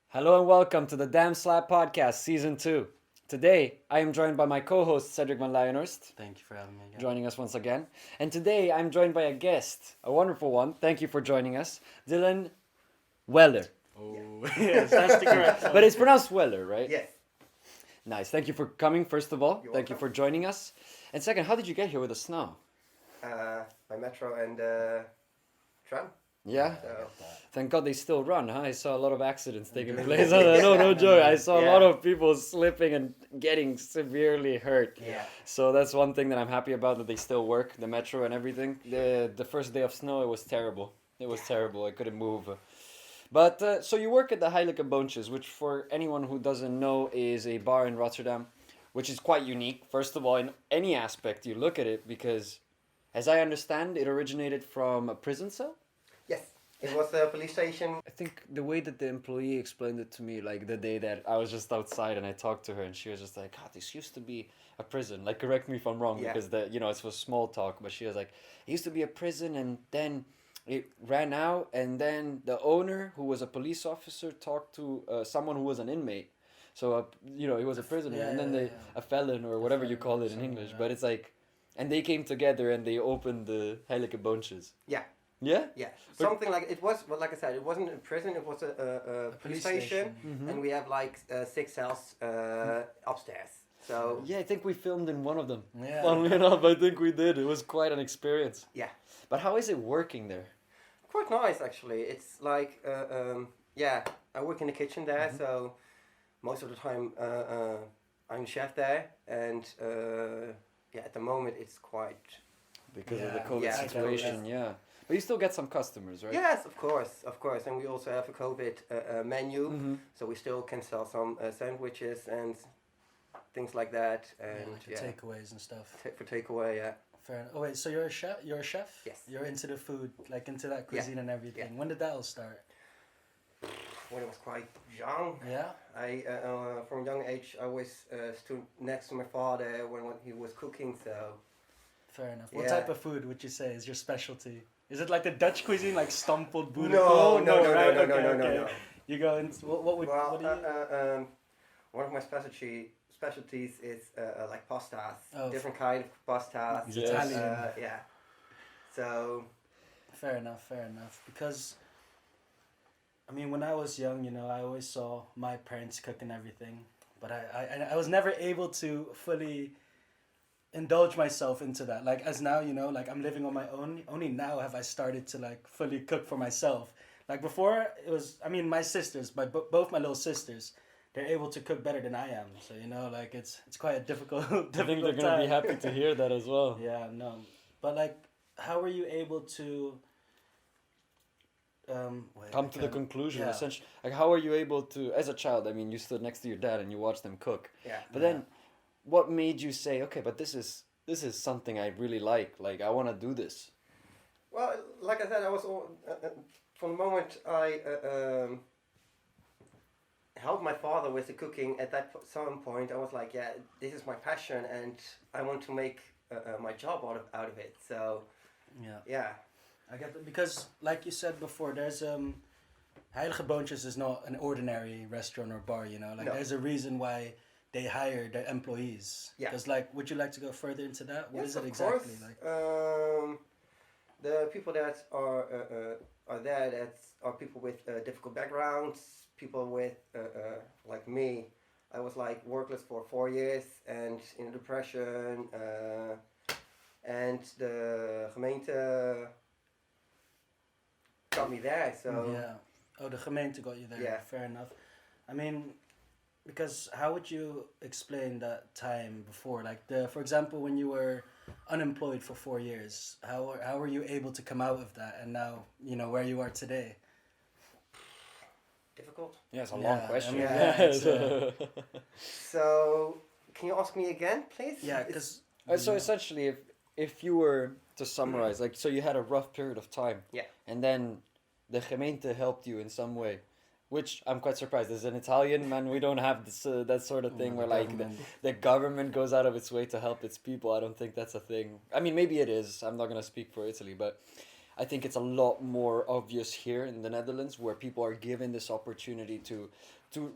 Hello and welcome to the Damm Podcast, Season 2. Today, I am joined by my co-host Cedric van Leyenhorst, Thank you for having me again. joining us once again. And today, I'm joined by a guest, a wonderful one. Thank you for joining us, Dylan Weller. Oh, yes, that's the correct one. But it's pronounced Weller, right? Yes. Nice. Thank you for coming, first of all. You're Thank you welcome. for joining us. And second, how did you get here with the snow? By metro and tram. Yeah? So, Thank God they still run, huh? I saw a lot of accidents taking place. No joke. I saw a lot of people slipping and getting severely hurt. yeah. So that's one thing that I'm happy about, that they still work, the metro and everything. The first day of snow, it was terrible. It was terrible. I couldn't move. But so you work at the Heilige Boontjes, which for anyone who doesn't know is a bar in Rotterdam, which is quite unique. First of all, in any aspect you look at it, because as I understand, it originated from a prison cell. Yes. It was a police station. I think the way that the employee explained it to me, like the day that I was just outside and I talked to her, and she was just like, "God, this used to be a prison." Like, correct me if I'm wrong, Yeah. because it was small talk, but she was like, "It used to be a prison, and then it ran out, and then the owner, who was a police officer, talked to someone who was an inmate. So, he was a prisoner, and then a felon or whatever you call it in English. But it's like, and they came together and they opened the Heilige Boontjes. Yeah. Yeah? Yeah. But- Something like it was. Well, like I said, it wasn't a prison. It was a police station, Mhm. and we have like 6 cells upstairs. So Yeah, I think we filmed in one of them. Yeah. Funnily enough, I think we did. It was quite an experience. Yeah. But how is it working there? quite nice actually. It's like yeah. I work in the kitchen there, Mhm. so most of the time I'm the chef there, and yeah, at the moment it's quite. Because of the Yeah, COVID yeah, situation, yeah. But you still get some customers, right? Yes, of course, and we also have a COVID menu, Mm-hmm. so we still can sell some sandwiches and things like that, and Like the takeaways and stuff. for takeaway. Yeah, Fair enough. Oh wait, so you're a chef? You're a chef? Yes. You're into the food, like into that cuisine and everything. Yeah. When did that all start? when I was quite young, Yeah. I from a young age I always stood next to my father when he was cooking. So Fair enough. What Yeah. type of food would you say is your specialty? Is it like the Dutch cuisine, like stamppot boerenkool? no, right? no, Okay, no, okay. no. You go into what would Well, what do you? one of my specialties is like pastas, Oh. different kind of pastas. He's Yes. Italian. Yeah. So Fair enough. Because, I mean, when I was young, I always saw my parents cook and everything, but I was never able to fully indulge myself into that. Like, as now, like I'm living on my own. Only now have I started to like fully cook for myself. Like before, it was. I mean, my sisters, both my little sisters, they're able to cook better than I am. So like it's quite a difficult. I think difficult they're going to be time. happy to hear that as well. Yeah, no. But like, how were you able to wait, Come I to the can't- conclusion, yeah. essentially. Like, how are you able to, as a child, I mean, you stood next to your dad and you watched them cook. yeah. But then, what made you say, okay, but this is something I really like. Like, I want to do this. Well, like I said, I was from the moment I helped my father with the cooking. At that some point, I was like, yeah, this is my passion, and I want to make my job out of it. So Yeah. yeah, I get that because, like you said before, there's Heilige Boontjes is not an ordinary restaurant or bar. Like No. there's a reason why they hire their employees. Yeah. Because like, would you like to go further into that? What yes, is it of exactly course. like? The people that are there that are people with difficult backgrounds, people with like me. I was like workless for 4 years and in depression, and the gemeente got me there. So Yeah. Oh, the gemeente got you there. Yeah. Fair enough. I mean, because how would you explain that time before? Like for example, when you were unemployed for 4 years, how were you able to come out of that and now where you are today? difficult. Yeah, it's a Yeah, long I question. mean, yeah, it's, So can you ask me again, please? Yeah, It's- because So essentially, if you were to summarize, like, so you had a rough period of time. Yeah. And then the gemeente helped you in some way. Which I'm quite surprised. As an Italian, man, we don't have this, that sort of thing where like the government goes out of its way to help its people. I don't think that's a thing. I mean, maybe it is. I'm not gonna speak for Italy, but I think it's a lot more obvious here in the Netherlands, where people are given this opportunity to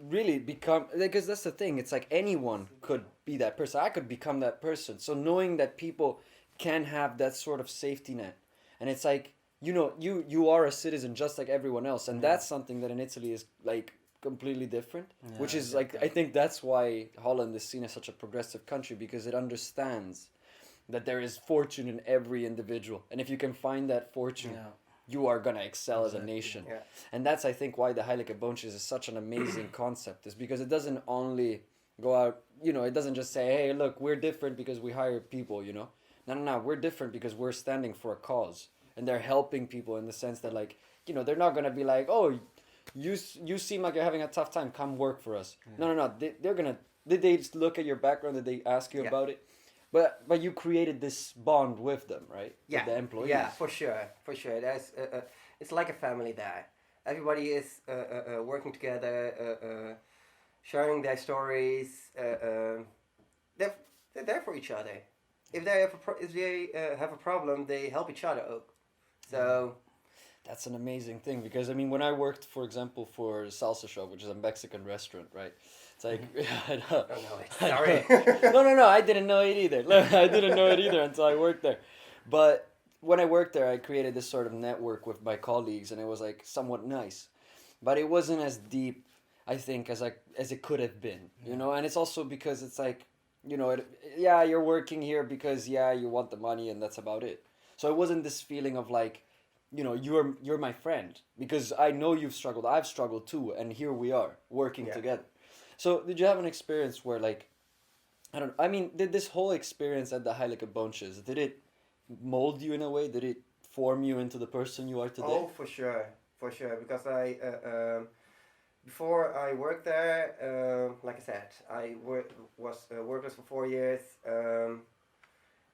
really become, because that's the thing, it's like anyone could be that person. I could become that person. So knowing that people can have that sort of safety net, and it's like, you are a citizen just like everyone else, and that's something that in Italy is like completely different, which is like, I think that's why Holland is seen as such a progressive country, because it understands that there is fortune in every individual, and if you can find that fortune, you are gonna excel as a nation. Yeah. And that's, I think, why the Heilige Boontjes is such an amazing concept, is because it doesn't only go out, it doesn't just say, hey, look, we're different because we hire people, no, we're different because we're standing for a cause, and they're helping people in the sense that, like, they're not gonna be like, oh, you seem like you're having a tough time, come work for us. No, they're gonna, did they just look at your background, did they ask you about it? But you created this bond with them, right? Yeah. With the employees. Yeah, for sure. There's it's like a family there. Everybody is working together, sharing their stories. They're there for each other. If they have a problem, they help each other out. So that's an amazing thing, because I mean, when I worked, for example, for Salsa Shop, which is a Mexican restaurant, right? It's like, I know. oh no, sorry. No, I didn't know it either. I didn't know it either until I worked there. But when I worked there, I created this sort of network with my colleagues, and it was like somewhat nice, but it wasn't as deep, I think, as it could have been, And it's also because it's like, you're working here because you want the money, and that's about it. So it wasn't this feeling of like, you're my friend, because I know you've struggled, I've struggled too, and here we are working together. So did you have an experience where, like, did this whole experience at the Heilige Boontjes, did it mold you in a way? Did it form you into the person you are today? Oh, for sure, because I before I worked there, like I said, I was workless for 4 years,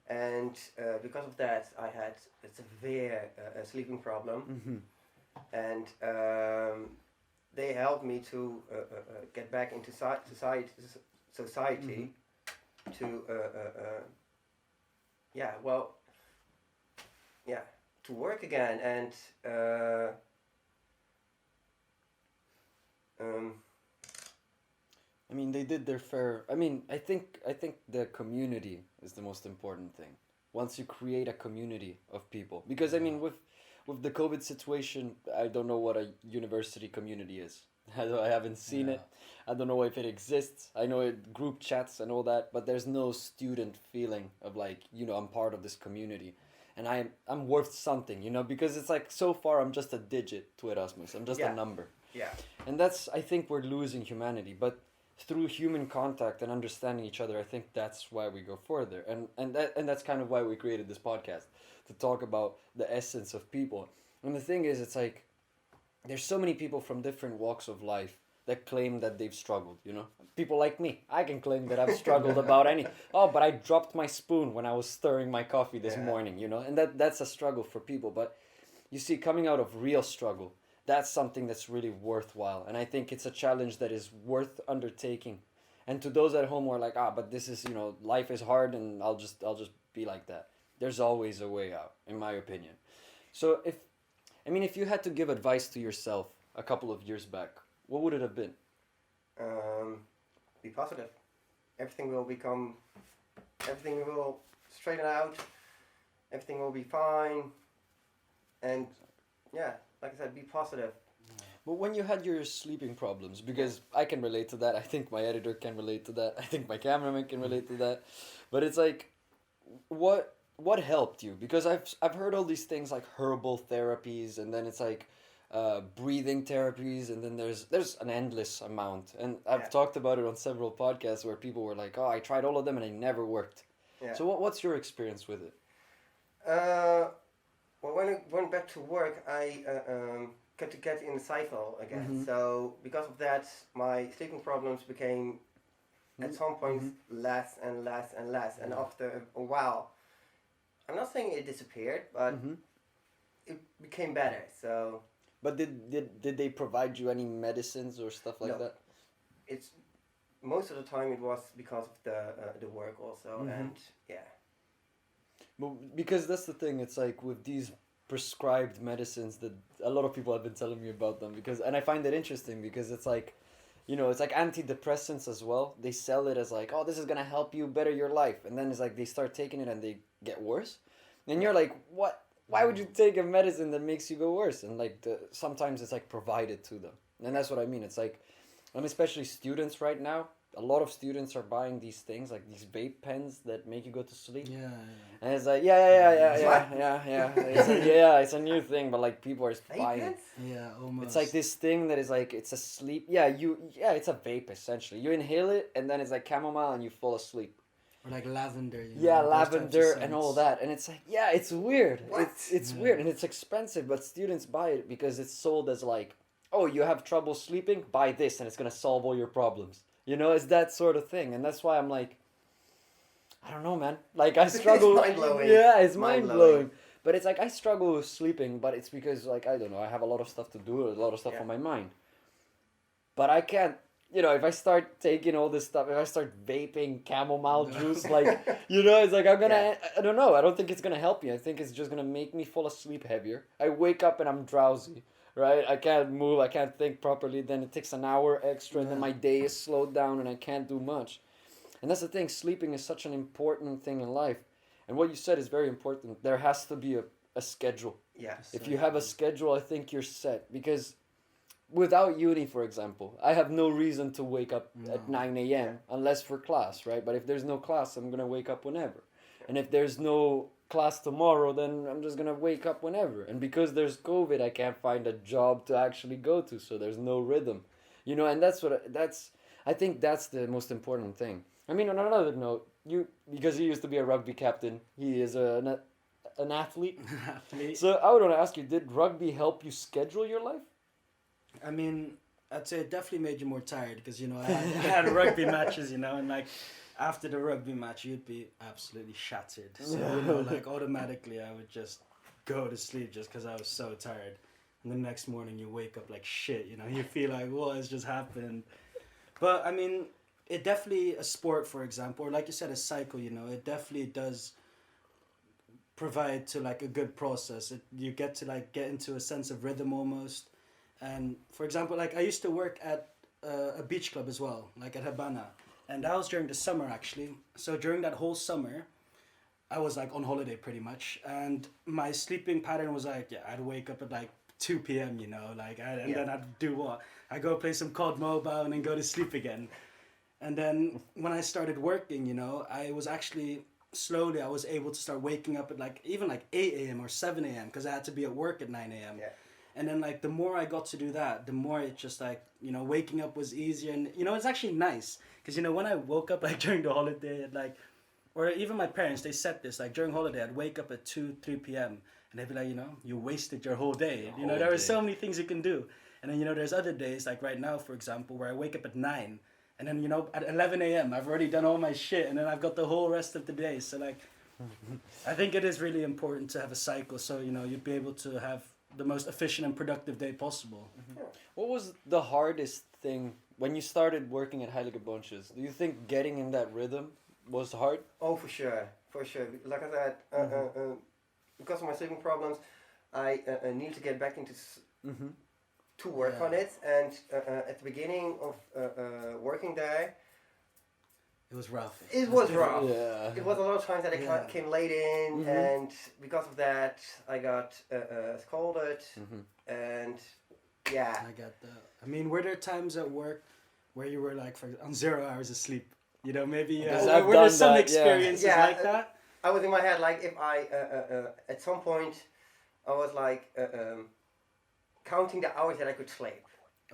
and because of that, I had a severe sleeping problem, and they helped me to get back into society, to to work again, and they did their fair. I think the community is the most important thing. Once you create a community of people, because with the COVID situation, I don't know what a university community is. I haven't seen it. I don't know if it exists. I know it group chats and all that, but there's no student feeling of like, I'm part of this community, and I'm worth something, because it's like, so far I'm just a digit to Erasmus. I'm just a number. Yeah. And that's, I think we're losing humanity, but through human contact and understanding each other, I think that's why we go further. And that's kind of why we created this podcast, to talk about the essence of people. And the thing is, it's like, there's so many people from different walks of life that claim that they've struggled, People like me. I can claim that I've struggled about but I dropped my spoon when I was stirring my coffee this morning, And that's a struggle for people. But you see, coming out of real struggle, that's something that's really worthwhile. And I think it's a challenge that is worth undertaking. And to those at home who are like, but this is, life is hard and I'll just be like that. There's always a way out, in my opinion. So if you had to give advice to yourself a couple of years back, what would it have been? Be positive. Everything will straighten out. Everything will be fine. And like I said, be positive. But when you had your sleeping problems, because I can relate to that, I think my editor can relate to that, I think my cameraman can relate to that, but it's like, what helped you? Because I've heard all these things like herbal therapies, and then it's like breathing therapies, and then there's an endless amount, and I've talked about it on several podcasts where people were like, I tried all of them and they never worked. So what's your experience with it? Well, when I went back to work, I got to get in the cycle again. So because of that, my sleeping problems became at some point less and less and less. And after a while, I'm not saying it disappeared, but it became better. So. But did they provide you any medicines or stuff like that? It's most of the time it was because of the work also, and But because that's the thing, it's like with these prescribed medicines that a lot of people have been telling me about them and I find it interesting because it's like, it's like antidepressants as well. They sell it as like, oh, this is gonna help you better your life, and then it's like they start taking it and they get worse, and you're like, what? Why would you take a medicine that makes you go worse? And like sometimes it's like provided to them, and that's what I mean. It's like, especially students right now. A lot of students are buying these things, like these vape pens that make you go to sleep. Yeah. And it's like, yeah. It's a new thing, but like people are buying it. Yeah, almost. It's like this thing that is like, it's a sleep. It's a vape essentially. You inhale it, and then it's like chamomile, and you fall asleep. Or like lavender. Lavender and all that, and it's like, it's weird. What? It's weird, and it's expensive, but students buy it because it's sold as like, oh, you have trouble sleeping, buy this, and it's gonna solve all your problems. It's that sort of thing, and that's why I'm like, I don't know, man. Like I struggle. It's mind-blowing. Yeah, it's mind-blowing. But it's like I struggle with sleeping, but it's because like I don't know, I have a lot of stuff to do, a lot of stuff on my mind. But I can't, if I start taking all this stuff, if I start vaping chamomile juice, like, it's like I'm gonna, I don't know, I don't think it's gonna help me. I think it's just gonna make me fall asleep heavier. I wake up and I'm drowsy. Right, I can't move, I can't think properly, then it takes an hour extra, and then my day is slowed down and I can't do much. And that's the thing, sleeping is such an important thing in life. And what you said is very important. There has to be a schedule. Yes. If you have a schedule, I think you're set. Because without uni, for example, I have no reason to wake up at 9 a.m. unless for class, right? But if there's no class, I'm going to wake up whenever. And if there's no class tomorrow, then I'm just gonna wake up whenever. And because there's COVID, I can't find a job to actually go to, so there's no rhythm, and I think that's the most important thing. I mean, on another note, because he used to be a rugby captain, he is an athlete. So I would want to ask you, did rugby help you schedule your life? I mean, I'd say it definitely made you more tired because I had rugby matches, and like. After the rugby match, you'd be absolutely shattered. So, like automatically I would just go to sleep just because I was so tired. And the next morning you wake up like shit, you feel like, what has just happened? But I mean, it definitely, a sport, for example, or like you said, a cycle, it definitely does provide to like a good process. You get to like get into a sense of rhythm almost. And for example, like I used to work at a beach club as well, like at Habana. And that was during the summer, actually. So during that whole summer, I was like on holiday pretty much. And my sleeping pattern was like, I'd wake up at like 2 p.m., then I'd do what? I'd go play some COD Mobile and then go to sleep again. And then when I started working, I was actually slowly, I was able to start waking up at like even like 8 a.m. or 7 a.m. because I had to be at work at 9 a.m. Yeah. And then like the more I got to do that, the more it just like, waking up was easier. And, it's actually nice. Because, when I woke up like during the holiday at like, or even my parents, they said this, like during holiday, I'd wake up at 2, 3 p.m. And they'd be like, you wasted your whole day. There are so many things you can do. And then, there's other days, like right now, for example, where I wake up at 9. And then, at 11 a.m., I've already done all my shit. And then I've got the whole rest of the day. So like, I think it is really important to have a cycle. So, you'd be able to have the most efficient and productive day possible. Mm-hmm. What was the hardest thing when you started working at Heilige Boontjes? Do you think getting in that rhythm was hard? Oh, for sure. Like I said, because of my sleeping problems, I need to get back into to work on it. And at the beginning of working there, it was rough. It was rough. Yeah. It was a lot of times that I came late in, and because of that, I got scolded, and yeah. I got that. I mean, were there times at work where you were like on 0 hours of sleep? Maybe were there some experiences like that? I was in my head like if I at some point I was like counting the hours that I could sleep,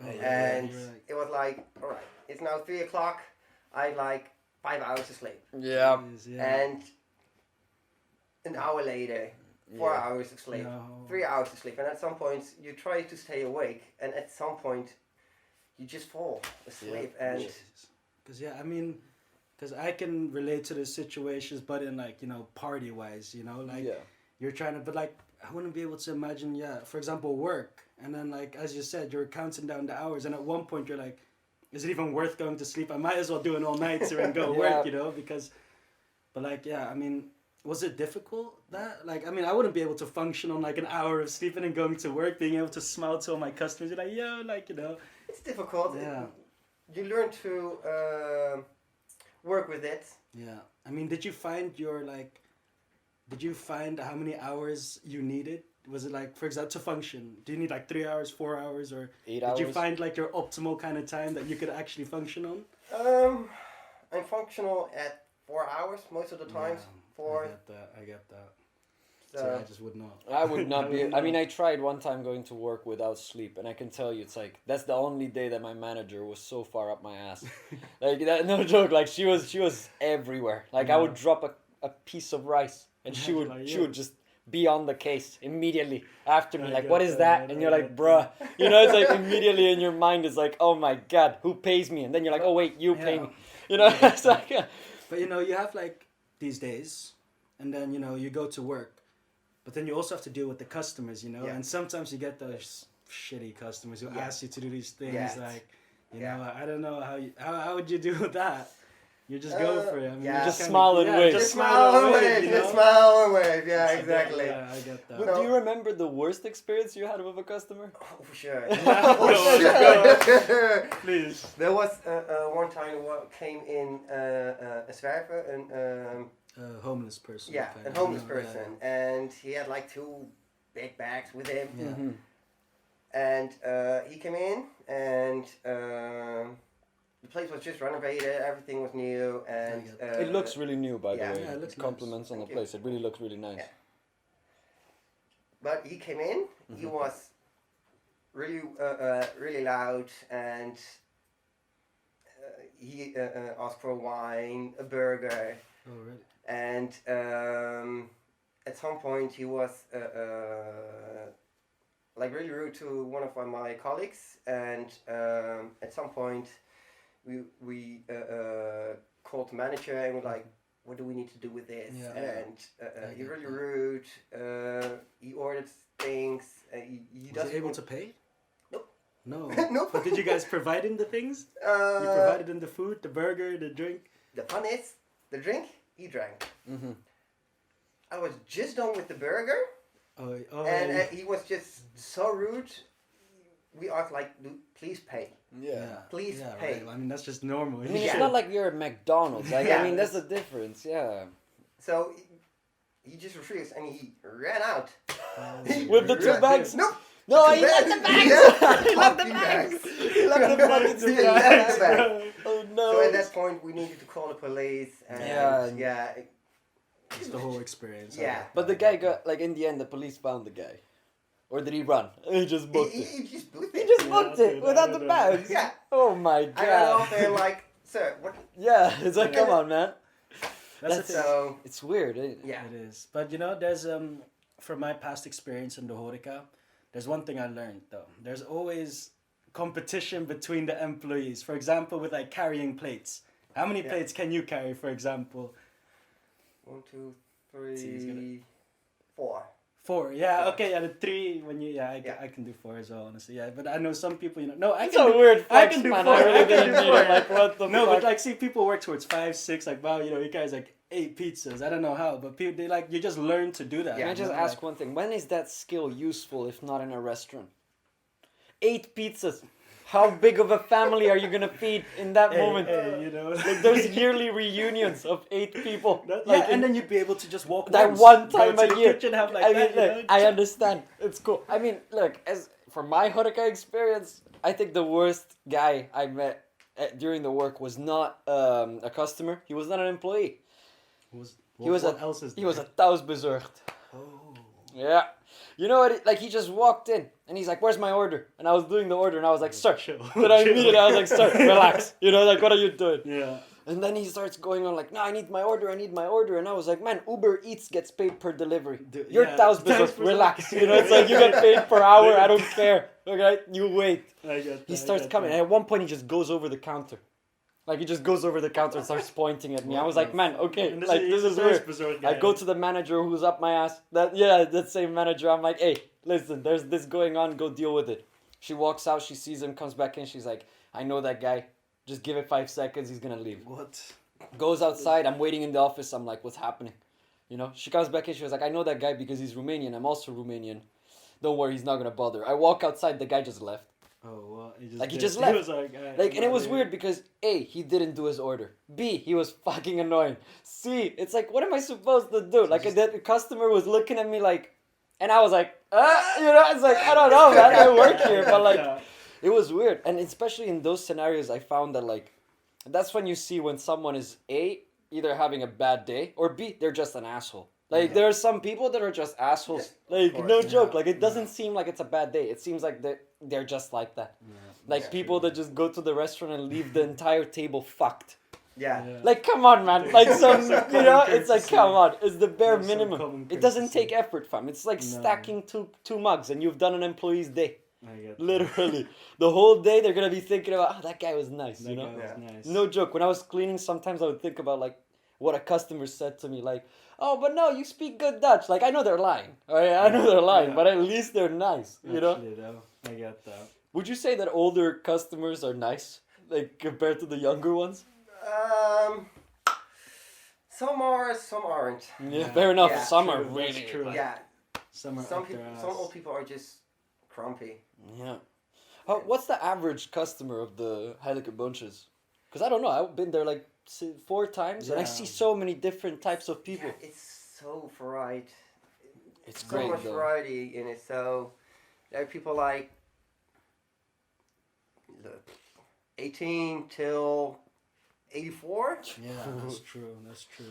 and it was like, all right, it's now 3 o'clock. I like 5 hours of sleep. Yeah. And an hour later, 4 hours of sleep, 3 hours of sleep, and at some point you try to stay awake, and at some point you just fall asleep. And because I can relate to the situations, but in like party wise, you're trying to, but like I wouldn't be able to imagine, for example, work, and then like as you said, you're counting down the hours, and at one point you're like, is it even worth going to sleep? I might as well do an all-nighter and go work, because, but like, I mean, was it difficult that, like, I mean, I wouldn't be able to function on like an hour of sleeping and going to work, being able to smile to all my customers, you're like, yo, like, you know. It's difficult. Yeah. You learn to work with it. Yeah. I mean, did you find how many hours you needed? Was it like, for example, to function? Do you need like 3 hours, 4 hours, or 8 did hours. you find like your optimal kind of time that you could actually function on? I'm functional at 4 hours most of the times. I get that. So So, I just would not. I would not be. would I mean, I tried one time going to work without sleep, and I can tell you, it's like that's the only day that my manager was so far up my ass. Like that, no joke. Like she was everywhere. Like I would drop a piece of rice, and she would Like, she yeah. would just be on the case immediately after me. I Like, get what is that, that? man, And I you're like, get bruh. You know, it's like immediately in your mind is like, oh my god, who pays me? And then you're like, oh wait, you pay Yeah. me. You know, it's like. But you know, you have like these days, and then you know you go to work, but then you also have to deal with the customers, you know, Yeah. and sometimes you get those shitty customers who Yeah. ask you to do these things, Yes. like, you Yeah. know, I don't know how would you do with that? You just go for it. I mean, yeah. you Just kinda- smile and wave. just smile and wave. you Just know? smile and wave. Yeah, I get- exactly. Yeah, I get that. You Do know- you remember the worst experience you had with a customer? Oh, for sure. No, For sure. Please. There was one time what came in a zwerver, and A homeless person. yeah, kind a of, homeless you know, person, and he had like 2 big bags with him, Yeah. Mhm. and he came in, and the place was just renovated, everything was new, and It looks really new, by yeah. the way. Yeah, it looks Compliments on the Thank you. place. It really looks really nice. Yeah. But he came in, he Mm-hmm. was really really loud, and he asked for wine, a burger, Oh, really? and at some point he was like really rude to one of my colleagues, and at some point we called the manager and we're like, what do we need to do with this? Yeah. And I he get really that. rude. He ordered things. He Was doesn't he able to pay? Nope. No. Nope. But did you guys provide him the things? You provided him the food, the burger, the drink? The fun is, the drink, he drank. Mm-hmm. I was just done with the burger, Oh, and yeah. he was just so rude. We asked like, please pay. Yeah. Please yeah, pay. Right. I mean, that's just normal. I mean, it's Yeah. not like you're at McDonald's. Like, Yeah. I mean, that's the difference. Yeah. So he just refused, and he ran out. With the 2 bags? Nope. No, The he two left the bags. Yeah. He left the Fucking bags. bags. He left the fucking He two left bags. the bag. Oh no. So at that point, we needed to call the police, and Yeah. It's the whole experience. Yeah. But the guy got, like, in the end, the police found the guy. Or did he run? He just booked it. He just booked He it. just Yeah, booked dude, it without I the don't know. bags. Yeah. Oh my I ran off god. there like, sir, what? Yeah, it's like, come on, man. That's That's- it. So It's weird. Eh? yeah. It is. But you know, there's from my past experience in the horeca, there's one thing I learned though. There's always competition between the employees. For example, with like carrying plates. How many Yeah. plates can you carry, for example? 1, 2, See, he's 3, 4. 4. Yeah, Four. okay, yeah, the 3 when you Yeah. I can do 4 as well, honestly. Yeah, but I know some people, you know. No, I It's can a do, weird I flex, can do man. 4. I really I can didn't do need 4. it. Like, what the No, fuck? but like, see, people work towards 5, 6. Like, wow, you know, you guys like 8 pizzas. I don't know how, but people they like you just learn to do that. Can I you just know, ask like- one thing? When is that skill useful if not in a restaurant? 8 pizzas. How big of a family are you gonna feed in that Hey, moment? hey, you know. Like there's yearly reunions of 8 people. That- Like yeah, and in- then you'd be able to just walk that once, one go time to a the year. kitchen, have like I that, mean, you look, know? I understand. It's cool. I mean, look, as for my horeca experience, I think the worst guy I met during the work was not a customer. He was not an employee. What was else is He was a there? thuisbezorgd. Oh. Yeah. You know what? Like he just walked in and he's like, "Where's my order?" And I was doing the order and I was like, "Sir." Chill. But I Chill. immediately I was like, "Sir, relax." You know, like what are you doing? Yeah. And then he starts going on like, "No, I need my order. I need my order." And I was like, "Man, Uber Eats gets paid per delivery. You're yeah, thuisbezorgd. 10%. Relax." You know, it's like you get paid per hour. I don't care. Okay, you wait. I get He that, I starts get coming, that. and at one point he just goes over the counter. Like he just goes over the counter and starts pointing at me. I was like, "Man, okay, And like he's this is a weird." thuisbezorgd I guy. go to the manager who's up my ass. That same manager. I'm like, "Hey, listen, there's this going on. Go deal with it." She walks out. She sees him. Comes back in. She's like, "I know that guy. Just give it 5 seconds. He's gonna leave." What? Goes outside. I'm waiting in the office. I'm like, "What's happening?" You know, she comes back in. She was like, I know that guy because he's Romanian. I'm also Romanian. Don't worry, he's not gonna bother. I walk outside. The guy just left. Oh, what? He Like, he did. just left. He was like, Like, and it was weird because A, he didn't do his order. B, he was fucking annoying. C, it's like, what am I supposed to do? Like, the customer was looking at me like, and I was like, you know, it's like, I don't know, man. I work here, but like, it was weird. And especially in those scenarios, I found that like, that's when you see when someone is A, either having a bad day, or B, they're just an asshole. Like, there are some people that are just assholes. Like, no joke. Like, it doesn't seem like it's a bad day. It seems like they're just like that. Like, people that just go to the restaurant and leave the entire table fucked. Yeah. Like, come on, man. Like, some, you know, it's like, courtesy. come on. It's the bare There's some minimum. common It doesn't courtesy. take effort, fam. It's like stacking two mugs and you've done an employee's day. I get Literally. The whole day they're going to be thinking about, that guy was nice, that you know? guy was nice. No joke. When I was cleaning, sometimes I would think about, like, what a customer said to me, like, oh, but no, you speak good Dutch. Like, I know they're lying. Oh, yeah, I know they're lying, Yeah. but at least they're nice, you know? Actually, though, I get that. Would you say that older customers are nice, like, compared to the younger ones? Some are, some aren't. Yeah, fair enough. Yeah, Some true, are that's really... true. Yeah. Some are Some up their people, ass. some old people are just grumpy. Yeah. What's the average customer of the Heilige Boontjes? Because I don't know. I've been there like 4 times, and I Yeah. see so many different types of people. Yeah, it's so varied. It's So great, much though. variety in it. So there are people like 18 till 84. Yeah, that's true. That's true.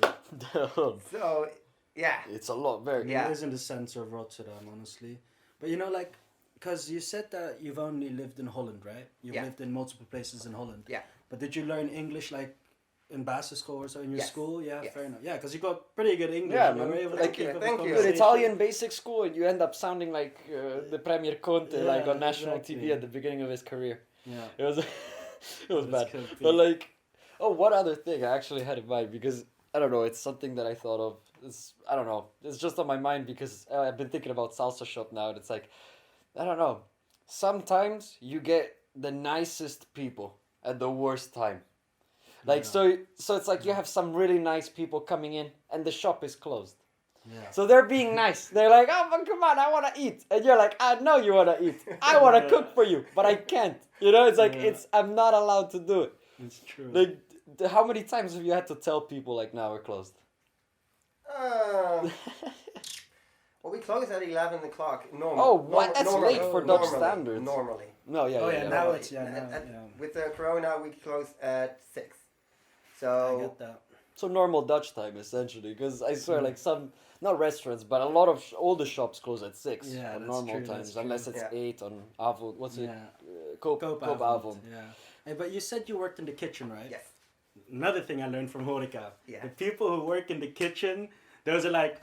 Damn. So yeah, It's a lot, very. Yeah. It is in the center of Rotterdam, honestly. But you know, like, because you said that you've only lived in Holland, right? You've Yeah. lived in multiple places in Holland. Yeah. But did you learn English, like, in basisschool or so in your Yes. school? Yeah, Yes. fair enough. Yeah, because you got pretty good English. Yeah, you man. were able to Like, keep up a thank you. Good conversation. Italian basic school, and you end up sounding like the Premier Conte, Yeah, like on national exactly. TV at the beginning of his career. Yeah. It was, it was That's bad. cool, But yeah. like, oh, what other thing I actually had in mind, because I don't know, it's something that I thought of. I don't know, it's just on my mind because I've been thinking about salsa shop now, and it's like, I don't know. Sometimes you get the nicest people at the worst time. Like, Yeah. so it's like you have some really nice people coming in, and the shop is closed. Yeah. So they're being nice. They're like, oh, but come on, I want to eat. And you're like, I know you want to eat. I want to cook for you, but I can't. You know, it's like, Yeah. I'm not allowed to do it. It's true. Like, how many times have you had to tell people, like, now we're closed? well, we close at 11 o'clock. Normally. Oh, what? That's late for Dutch normally, standards. Normally. No, yeah, Oh, yeah. yeah, yeah. now Normally. it's- yeah, now, And yeah. with the corona, we close at 6. I So get that. So normal Dutch time, essentially. Because I swear, like, some, not restaurants, but a lot of all the shops close at 6 Yeah, on that's normal true, times. that's true. Unless it's Yeah. 8 on avond. What's it? Yeah. Koopavond. Koopavond. Yeah. Hey, but you said you worked in the kitchen, right? yes. Another thing I learned from Horeca. Yeah. The people who work in the kitchen, those are like,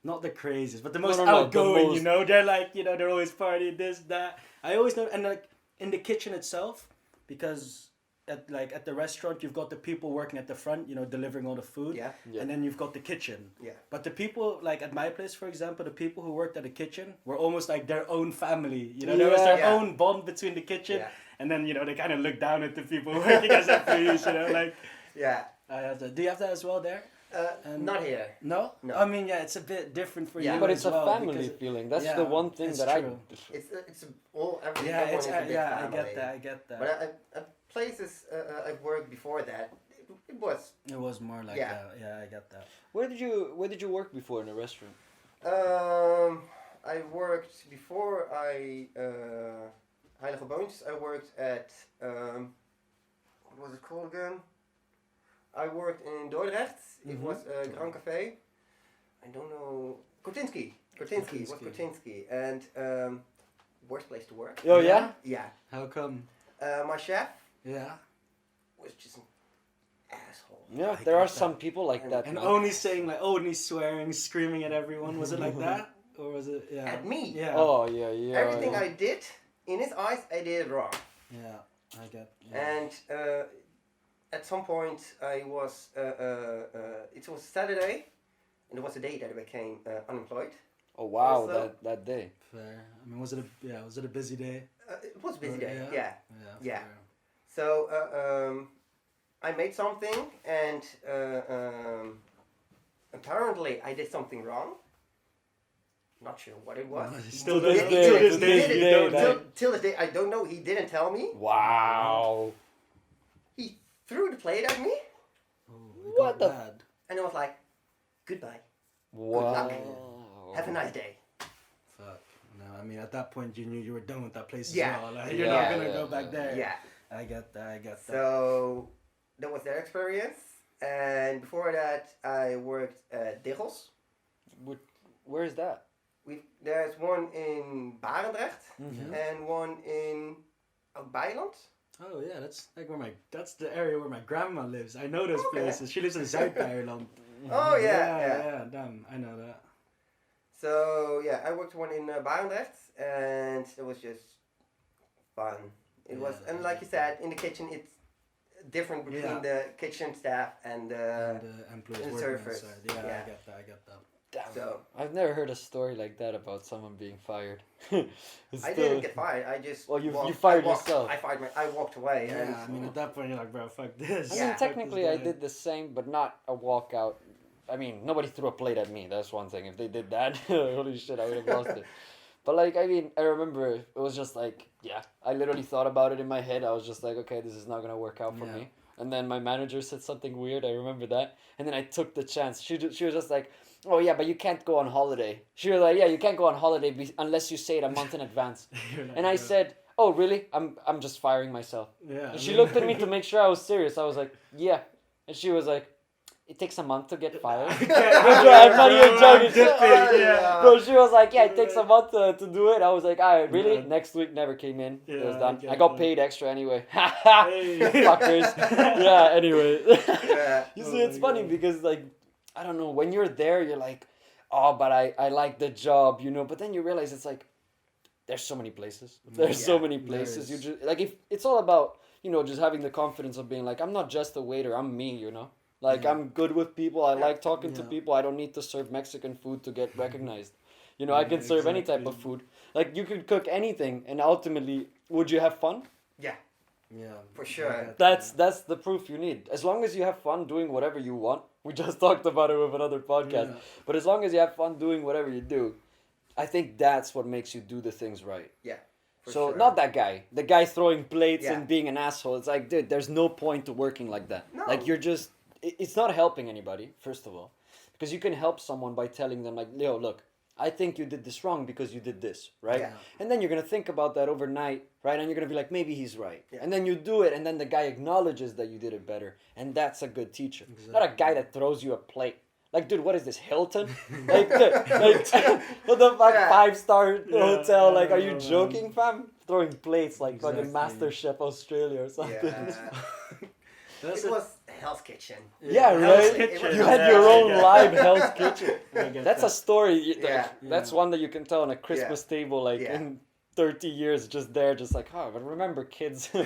not the craziest, but the most no, the outgoing, most- you know? They're like, you know, they're always partying, this, that. I always know, and like, in the kitchen itself, because at the restaurant, you've got the people working at the front, you know, delivering all the food. Yeah. Yeah. And then you've got the kitchen. Yeah. But the people, like at my place, for example, the people who worked at the kitchen were almost like their own family. You know, there was their Yeah. own bond between the kitchen. Yeah. And then, you know, they kind of look down at the people working as employees, you know, like. Yeah. I have that. Do you have that as well there? Not here. No? No. I mean, yeah, it's a bit different for Yeah. you But as it's a well, family because- feeling. That's yeah, the one thing it's that true. It's all everything. Yeah, everyone it's is a big yeah, I family. get that, I get that. But at places I've worked before that, it was. It was more like Yeah. that. Yeah, I get that. Where did you work before in a restaurant? I worked before Heilige Boontjes. I worked at what was it called again? I worked in Dordrecht. It was a Grand Café. I don't know. Kortinski. It was Kortinski. And worst place to work. Oh yeah? Yeah. How come? My chef Yeah. was just an asshole. Yeah, I there are get some that. people like that. And man. only saying like, only swearing, screaming at everyone. Was it like that? Or was it, yeah. At me. Yeah. Oh yeah, yeah. Everything yeah. I did, in his eyes, I did it wrong. Yeah, I get yeah. And at some point, I was. It was Saturday, and it was the day that I became unemployed. Oh wow, Also- that day. Fair. I mean, was it a busy day? It was a busy day. Yeah. Yeah. Yeah. fair. So I made something, and apparently I did something wrong. Not sure what it was. Still To this don't- day, to to this this day, day, you that- don't- Till this day, I don't know. He didn't tell me. Wow. He threw the plate at me, it What got the- bad. and I was like, "Goodbye. Wow. Have a nice day." Fuck. No, I mean, at that point, you knew you were done with that place Yeah. as well. Like, you're Yeah, not gonna yeah, go back yeah. there. Yeah. I get that. I get that. So that was their experience, and before that, I worked at Diggels. Where is that? There's one in Barendrecht Mhm. and one in Oud-Beiland. Oh yeah, that's the area where my grandma lives. I know those Okay. places. She lives in Zuid-Beijerland. Oh yeah. Damn, I know that. So yeah, I worked one in Barendrecht, and it was just fun. It was, Yeah. and like you said, in the kitchen, it's different between Yeah. the kitchen staff and And employees and working surfers. inside. Yeah, Yeah. I get that. I get that. Damn. So I've never heard a story like that about someone being fired. It's I still- didn't get fired. I just Well, you walked- fired I walked- yourself. I walked away. Yeah, and I mean, at that point, you're like, bro, fuck this. I Yeah. mean, technically, I did the same, but not a walkout. I mean, nobody threw a plate at me. That's one thing. If they did that, holy shit, I would have lost it. But like, I mean, I remember it was just like, yeah, I literally thought about it in my head. I was just like, okay, this is not gonna work out for Yeah. me. And then my manager said something weird. I remember that. And then I took the chance. She was just like, oh yeah, but you can't go on holiday. She was like, yeah, you can't go on holiday unless you say it a month in advance. You're like, And I bro. said, oh really? I'm just firing myself. Yeah. And she looked at me to make sure I was serious. I was like, yeah. And she was like, it takes a month to get fired. I'm not even joking. Yeah. Bro, she was like, yeah, it takes a month to do it. I was like, alright, really? Yeah. Next week never came in. It was Yeah, done. I I get got that. paid extra anyway. Hey. Fuckers. Yeah, anyway. Yeah. You Oh see, it's my funny God. because, like, I don't know, when you're there, you're like, oh, but I like the job, you know, but then you realize it's like, there's so many places. There's so Yeah, many there places. You is. just, like, if it's all about, you know, just having the confidence of being like, I'm not just a waiter, I'm me, you know? Like, Yeah. I'm good with people, I Yeah. like talking to Yeah. people, I don't need to serve Mexican food to get recognized. You know, I can serve any type of Exactly. food. Like, you could cook anything, and ultimately, would you have fun? Yeah. Yeah. For sure. I get That's that. the proof you need. As long as you have fun doing whatever you want. We just talked about it with another podcast. Yeah. But as long as you have fun doing whatever you do, I think that's what makes you do the things right. For So sure. not that guy. The guy throwing plates Yeah. and being an asshole. It's like, dude, there's no point to working like that. No. Like you're just it's not helping anybody, first of all. Because you can help someone by telling them like, yo, look, I think you did this wrong because you did this, right? Yeah. And then you're gonna think about that overnight, right? And you're gonna be like, maybe he's right. Yeah. And then you do it, and then the guy acknowledges that you did it better, and that's a good teacher. Not a Exactly. guy that throws you a plate. Like, dude, what is this, Hilton? like, what the fuck, Yeah. 5-star Yeah, hotel? Like, I are you know, man. joking, fam? Throwing plates like fucking Exactly. MasterChef Australia or something. Yeah. That's It it. was Hell's Kitchen. Yeah, Hell's right? Kitchen. You had Yeah, your own yeah. live Hell's Kitchen. I get That's a that. story. Yeah. That's Yeah. one that you can tell on a Christmas table, like Yeah. in 30 years, just there, just like, oh, but remember, kids, you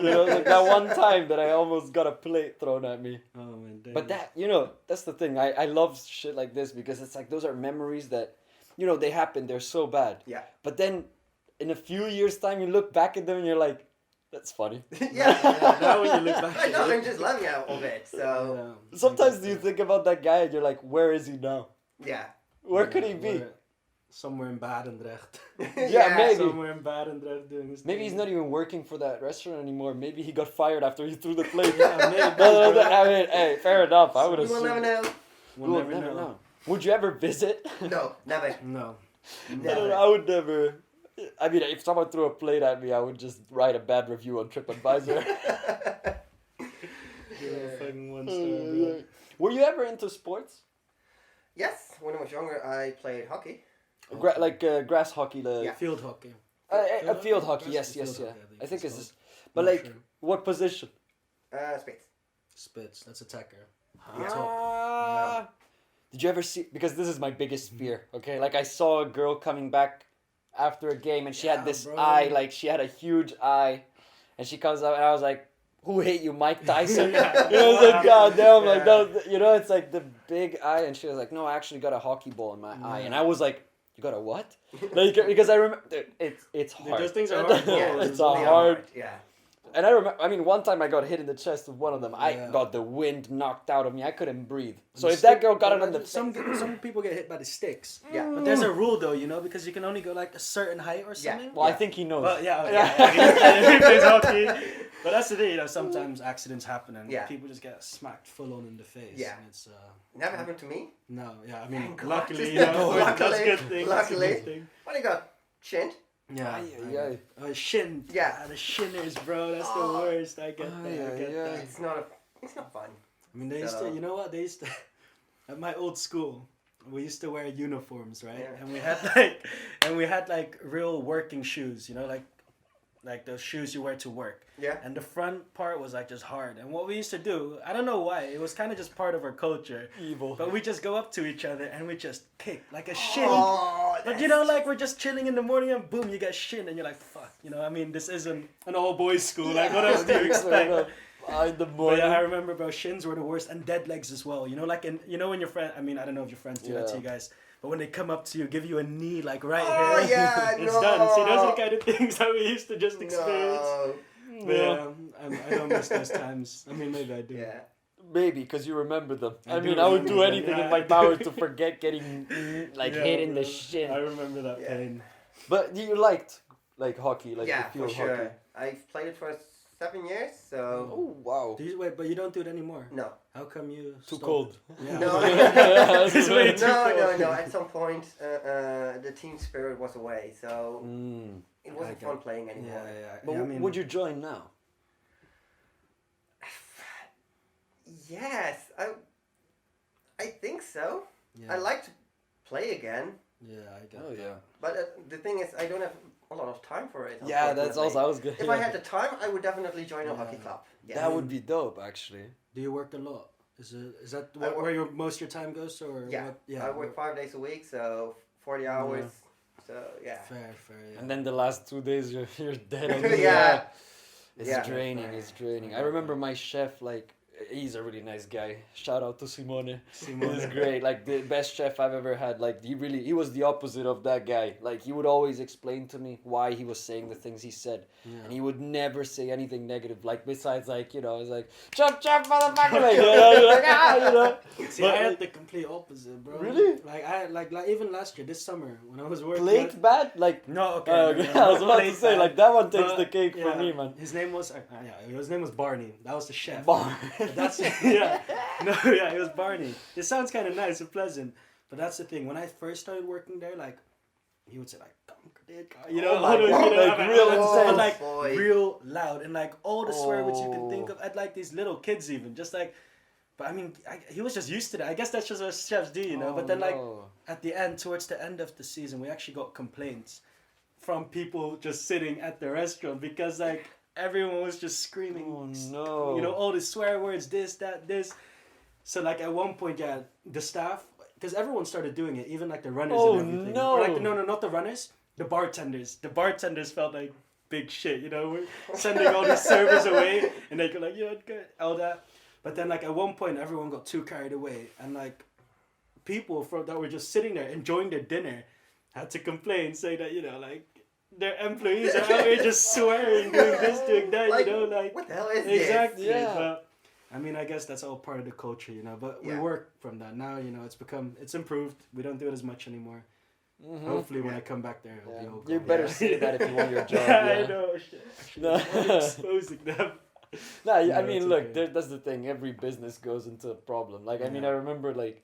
know, like that one time that I almost got a plate thrown at me. Oh my days. But that, you know, that's the thing. I love shit like this because it's like those are memories that, you know, they happen. They're so bad. Yeah. But then, in a few years' time, you look back at them and you're like, that's funny. Yeah. Now when you look back I at know, it- I'm just laughing of it. So Yeah. Sometimes do you think about that guy and you're like, where is he now? yeah. Where could he be? Where- Somewhere in Barendrecht. Yeah, maybe. Somewhere in Barendrecht doing his Maybe he's not even working for that restaurant anymore. Maybe he got fired after he threw the plate. Yeah, maybe. I mean, hey, fair enough. I would You will assume. never know. We'll We'll never know. Would you ever visit? No, never. No. I don't Never. know, I would never. I mean, if someone threw a plate at me, I would just write a bad review on TripAdvisor. You're a fucking one star, bro. Were you ever into sports? Yes, when I was younger, I played hockey. Like grass hockey, the Yeah. Field hockey. field hockey. Grass- Yes, field yeah. hockey, I think it's called. just, but Not like, sure. what position? Spades. Spitz, that's attacker. Yeah. Ah. Did you ever see? Because this is my biggest fear. Okay, like I saw a girl coming back after a game, and she had Yeah, this bro. eye, like she had a huge eye, and she comes out, and I was like, "Who hit you, Mike Tyson?" Yeah. You know, it's like, God damn, like Yeah. those, you know, it's like the big eye, and she was like, "No, I actually got a hockey ball in my eye," and I was like, "You got a what?" Like because I remember it's Dude, hard. those things are hard balls. Yeah, it's really a hard. Yeah. And I remember, I mean, one time I got hit in the chest with one of them. I Yeah. got the wind knocked out of me. I couldn't breathe. So The if that stick- girl got it on the some people get hit by the sticks. Yeah. But there's a rule though, you know, because you can only go like a certain height or Yeah. something. Well, I Yeah. think he knows. Well, yeah. He plays hockey. But that's the thing, you know. Sometimes accidents happen and Yeah. people just get smacked full on in the face. Yeah. And it's Never happened to me. no, yeah. I mean, Thank God. luckily, you know, that's a Luckily. good thing. That's a Luckily. good thing. What you got? Chinned? Yeah. Ay, ay, ay. Oh, shin. Yeah. The shinners, bro. That's Oh. the worst. I get Ay, that. I ay, get ay. that. It's not fun. I mean, they used to, So- you know what? They used to, at my old school, we used to wear uniforms, right? Yeah. And we had like real working shoes, you know, like those shoes you wear to work. Yeah. And the front part was like just hard. And what we used to do, I don't know why, it was kind of just part of our culture. Evil. But we just go up to each other and we just kick like a shin. Oh, But you know, like we're just chilling in the morning and boom, you get shin and you're like, fuck. You know, I mean, this isn't an all boys school. Like, what else do you expect? In the But morning. yeah, I remember, bro, shins were the worst, and dead legs as well. You know, like when your friend, I mean, I don't know if your friends do that to Yeah. you guys, but when they come up to you, give you a knee, like right Oh, here, yeah, it's no. done. See, those are the kind of things that we used to just experience. No. But yeah, I don't miss those times. I mean, maybe I do. Yeah. Maybe, because you remember them. I I do mean, I would do remember them, anything yeah, in my I do. power to forget getting, like, Yeah, hit in the bro. shin. I remember that Yeah. pain. But you liked, like, hockey, like, Yeah, the feel for of sure. hockey. I've played it for 7 years, so Oh, wow. Do you, wait, but you don't do it anymore. no. How come you? Too stopped? cold. Yeah. No. It's way too cold. No. At some point, the team spirit was away, so Mm. it wasn't Okay. fun playing Yeah, anymore. yeah. But yeah, I mean, would you join now? Yes, I think so. Yeah. I like to play again, Yeah, I get. Oh, yeah. but the thing is, I don't have a lot of time for it. Yeah, that's unfortunately. also, I was good. If I had the time, I would definitely join a Yeah. hockey club. Yeah. That would be dope, actually. Do you work a lot? Is that I work- where your most of your time goes, or Yeah. what? Yeah. I work 5 days a week, so 40 hours. So yeah. Fair, yeah. And then the last 2 days, you're dead. Yeah. It's Yeah. draining, it's draining. I remember my chef, like, he's a really nice guy. Shout out to Simone. Simone. He's great. Like, the best chef I've ever had. Like, he was the opposite of that guy. Like, he would always explain to me why he was saying the things he said. Yeah. And he would never say anything negative. Like, besides, like, you know, it's like, chop, chop, motherfucker. Like, you know, like, you know. See, But, I had the complete opposite, bro. Really? Like I like even last year, this summer when I was working. Plate bad? Like, No, okay. okay. I was about to say, like, that one takes the cake yeah, for me, man. His name was his name was Barney. That was the chef. Bar. That's yeah. No, yeah, it was Barney. It sounds kind of nice and pleasant, but that's the thing. When I first started working there, like he would say like, you know, Oh my all those, God, you know, like, real but, intense. like Boy. real loud and like all the swear words you can Oh. think of at like these little kids even just like. But I mean, he was just used to that. I guess that's just what chefs do, you know. But then like at the end, towards the end of the season, we actually got complaints from people just sitting at the restaurant because like everyone was just screaming, Oh, no. you know, all the swear words, this, that, this. So like at one point, yeah, the staff, because everyone started doing it, even like the runners Oh, and everything. no. Or, like, no, not the runners, the bartenders. The bartenders felt like big shit, you know. We're sending all these servers away, and they go like, yeah, good, all that. But then like at one point, everyone got too carried away, and like people that were just sitting there enjoying their dinner had to complain, say that, you know, like their employees are out here just swearing, doing this, doing that, Like, you know, like what the hell is exactly. this? Yeah. But I mean, I guess that's all part of the culture, you know. But we Yeah. work from that now. You know, it's improved. We don't do it as much anymore. Mhm. Hopefully, when I come back there, it'll Yeah. be all You gone. better Yeah. say that if you want your job. Yeah, Yeah, I know. Shit. Actually, No. I'm exposing them. No, I No, mean, it's look, okay. that's the thing. Every business goes into a problem. Like, I mean, Yeah. I remember, like,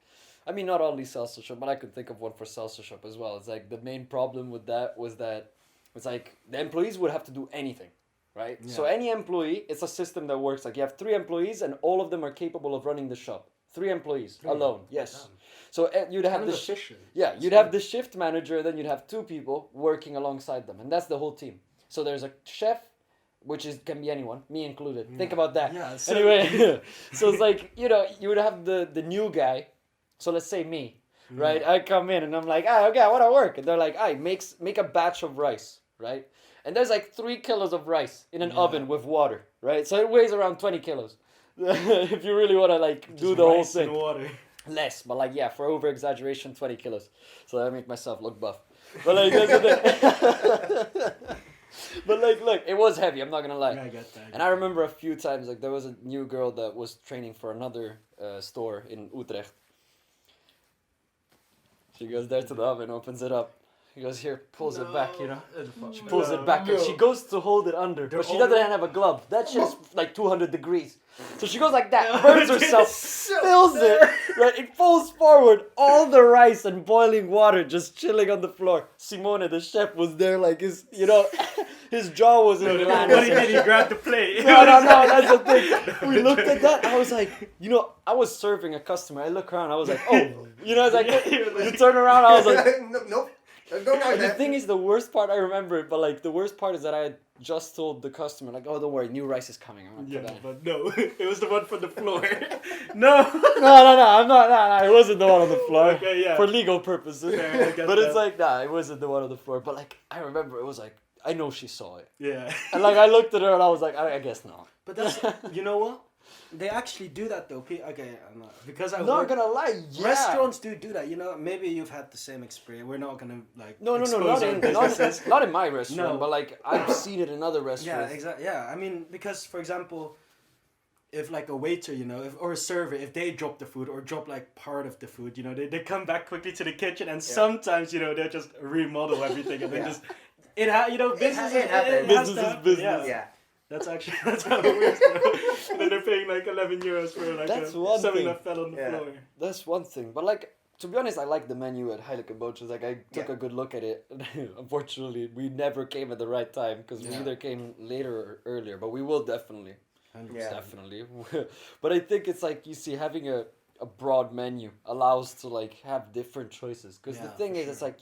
I mean, not only salsa shop, but I could think of one for salsa shop as well. It's like the main problem with that was that it's like the employees would have to do anything, right? So Yeah. any employee, it's a system that works. Like you have 3 employees, and all of them are capable of running the shop. 3 employees Really? alone. Yes. Damn. So you'd have Kind the of efficient. yeah, you'd have the shift manager, then you'd have 2 people working alongside them, and that's the whole team. So there's a chef, which can be anyone, me included. Think about that. Yeah. So, Anyway, so it's like, you know, you would have the new guy. So let's say me, right? I come in and I'm like, okay, I want to work. And they're like, make a batch of rice, right? And there's like 3 kilos of rice in an Yeah. oven with water, right? So it weighs around 20 kilos. If you really want to like do just the whole rice and thing. water. Less, but like, yeah, for over exaggeration, 20 kilos. So I make myself look buff. But like, that's the thing. But like, look, it was heavy. I'm not gonna lie. Yeah, I get that. And I remember a few times, like there was a new girl that was training for another store in Utrecht. She goes there to the oven, opens it up. He goes here, pulls it back, you know. She pulls it back and she goes to hold it under, but she doesn't have a glove. That shit's like 200 degrees. So she goes like that, burns herself, spills it, right? It falls forward, all the rice and boiling water just chilling on the floor. Simone, the chef, was there like his, you know, his jaw was in the land. What he did, he grabbed the plate. No, that's the thing. We looked at that, I was like, you know, I was serving a customer. I look around, I was like, oh, you know, it's like, you turn around, I was like, Nope. Don't know and the that. thing is, the worst part, I remember it, but like the worst part is that I had just told the customer, like, oh, don't worry, new rice is coming. I'm gonna put that in. But no, it was the one from the floor. No. No, I'm not, no, it wasn't the one on the floor. Okay, yeah. For legal purposes. Yeah, I get But it's that. like, nah, it wasn't the one on the floor. But like, I remember it was like, I know she saw it. Yeah. And like, I looked at her and I was like, I guess not. But that's, you know what? They actually do that though. Okay, I'm not, because I Not work, gonna lie, yeah. restaurants do that. You know, maybe you've had the same experience. We're not gonna like No, expose not our in, businesses. not in my restaurant, No. but like, I've seen it in other Yeah, restaurants. exactly. Yeah, I mean, because for example, if like a waiter, you know, or a server, if they drop the food or drop like part of the food, you know, they come back quickly to the kitchen, and sometimes, you know, they just remodel everything and they just you know, business it happens. has Business is to- business. Yeah. That's actually that's how it works. Though. And then they're paying like 11 euros for like That's one something thing. that fell on the Yeah. floor. That's one thing. But like, to be honest, I like the menu at Heilige Boontjes. Like, I took Yeah. a good look at it. Unfortunately, we never came at the right time because we Yeah. either came later or earlier. But we will definitely. Yeah. Definitely. But I think it's like, you see, having a broad menu allows to like have different choices. Because the Yeah, thing for is, it's sure. like,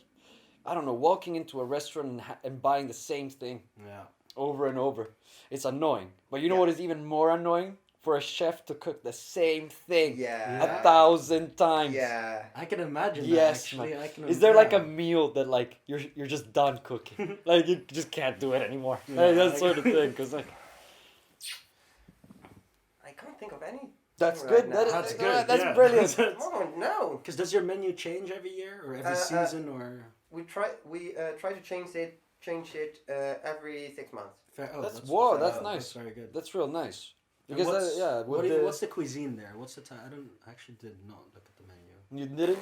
I don't know, walking into a restaurant and buying the same thing Yeah. over and over, it's annoying. But you know Yeah. what is even more annoying? For a chef to cook the same thing Yeah. 1,000 times. Yeah. I can imagine Yes, that actually. man. I can Is there like a yeah. meal that like you're just done cooking? Like you just can't do it anymore. Yeah, Like, that like- sort of thing. Cause like I can't think of any. that's Right good. now. That is, That's that's good. That's yeah. brilliant. Oh no. Because does your menu change every year or every season or? We try to change it every 6 months. That's wow. That's nice. That's very good. That's real nice. And Because what's, yeah, what with do you- the, what's the cuisine there? What's the time? I don't actually did not look at the menu. you didn't.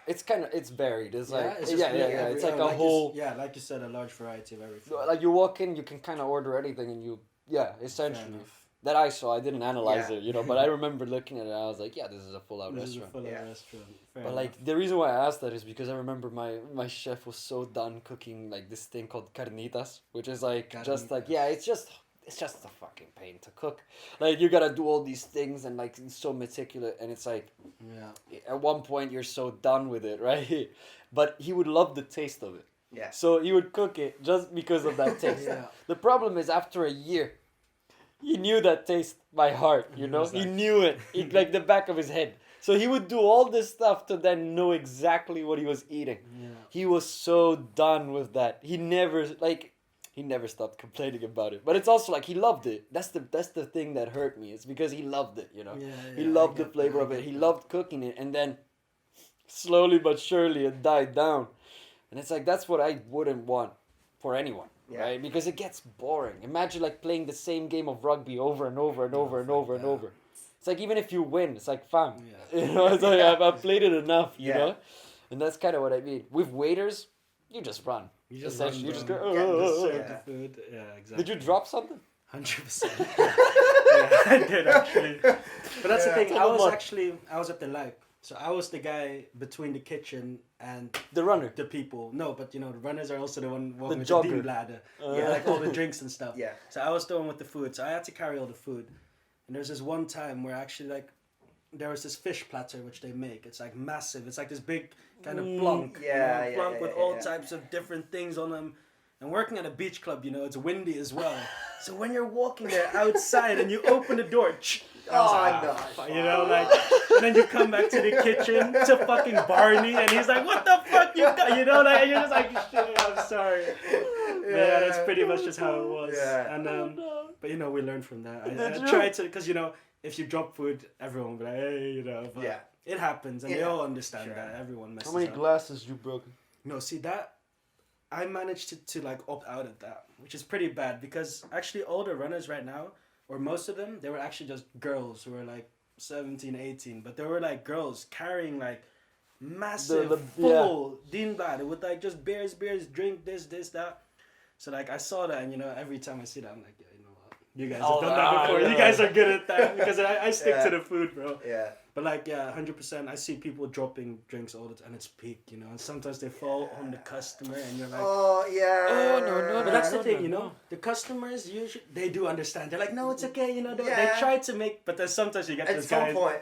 It's kind of it's varied. It's like it's yeah. just It's like a you whole. like you said, a large variety of everything. Like you walk in, you can kind of order anything, and you Fair essentially. enough. That I saw, I didn't analyze Yeah. it, you know, but I remember looking at it and I was like, yeah, this is a full out This is a restaurant. full Yeah. restaurant. Fair But enough. like the reason why I asked that is because I remember my chef was so done cooking like this thing called carnitas, which is like just like Carnitas. it's just a fucking pain to cook. Like you gotta do all these things and like it's so meticulous and it's like yeah. at one point you're so done with it, right? But he would love the taste of it. Yeah. So he would cook it just because of that taste. Yeah. The problem is after a year, he knew that taste by heart, you He know? was He like- knew it, like the back of his head. So he would do all this stuff to then know exactly what he was eating. Yeah. He was so done with that. He never stopped complaining about it. But it's also like he loved it. That's the thing that hurt me. It's because he loved it, you know? Yeah, He yeah, loved I the get flavor that, of I it. get He that. loved cooking it. And then slowly but surely it died down. And it's like, that's what I wouldn't want for anyone, Yeah. right? Because it gets boring. Imagine like playing the same game of rugby over and over and over and fuck over and that. over. It's like, even if you win, it's like, fam. Yeah. You know, it's like, I've played it enough, you Yeah. know? And that's kind of what I mean. With waiters, you just run. You just Essentially, run you just down. go, Yeah, "Oh, just oh, oh." Serve Yeah. the food. Yeah, exactly. Did you drop something? 100%. Yeah, I did actually. But that's the Yeah. thing. Tell them what. I was at the lab. So I was the guy between the kitchen and The runner. the people. No, but you know, the runners are also the one walking with jogger. the dienbladen. Yeah. Like all the drinks and stuff. Yeah. So I was the one with the food. So I had to carry all the food. And there's this one time where actually like there was this fish platter which they make. It's like massive. It's like this big kind of plonk. Yeah, you know, yeah, plonk yeah, with yeah, all yeah. types of different things on them. And working at a beach club, you know, it's windy as well. So when you're walking there outside and you open the door, you know, like, and then you come back to the kitchen to fucking Barney, and he's like, "What the fuck you got?" You know, like, and you're just like, "Shit, I'm sorry." Yeah, that's pretty much just how it was. Yeah. And but you know, we learned from that. Did I you? tried to, because you know, if you drop food, everyone will be like, "Hey," you know. But Yeah. it happens, and they Yeah. all understand Sure. that. Everyone messes How many up. glasses you broken? No, see that. I managed to like opt out of that, which is pretty bad because actually all the runners right now, or most of them, they were actually just girls who were like 17, 18, but they were like girls carrying like massive full dienblad with like just beers, drink this, that. So like I saw that, and every time I see that, I'm like, yeah, you know what? You guys have done that before. You guys are good at that because I stick to the food, bro. Yeah. But like 100%, I see people dropping drinks all the time, and it's peak, and sometimes they fall on the customer, and you're like, oh yeah. Oh no. But that's the thing, the customers usually they do understand. They're like, no, it's okay, they try to make, but then sometimes you get those guys. At some point.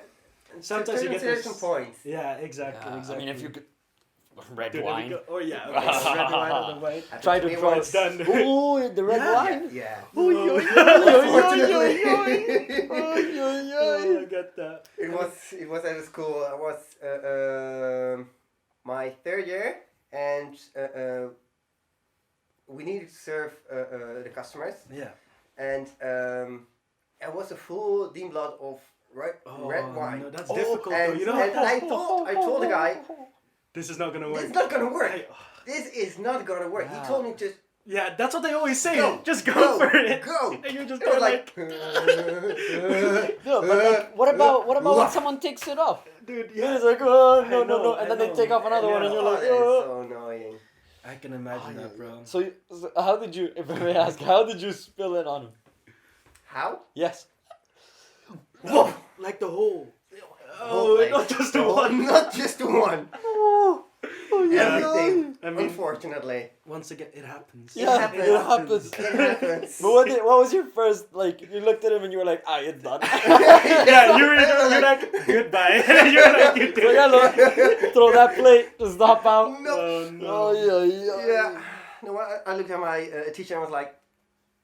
Sometimes you get certain points. Yeah, exactly. I mean, if you could. Red Dude, wine. Oh yeah, okay. Red wine on the white. Try to draw it. Done. Ooh, the red wine. Yeah. Oh, I get that. It was at a school. I was my third year, and we needed to serve the customers. Yeah. And it was a full dienblad of red wine. No, that's difficult and, though. And I told the guy, this is not gonna work. It's not gonna work. This is not gonna work. He told me just. Yeah, that's what they always say. Go, just go for it. Go. And you're just It was like. No, but like, what about when someone takes it off? Dude, It's like, oh no, and then they take off another one, and you're like, That's oh. so annoying. I can imagine that, bro. So how did you? If I may ask, how did you spill it on him? How? Yes. Whoa! Like the whole. Oh, not just the one. Not just the one. Everything. I mean, unfortunately. Once again, it happens. Yeah, it happens. It happens. But what was your first, like, you looked at him and you were like, it's done. Yeah, you're like, goodbye. You're like, you did it. Throw that plate, just hop out. No. Oh, no. Yeah. No, I looked at my teacher and was like,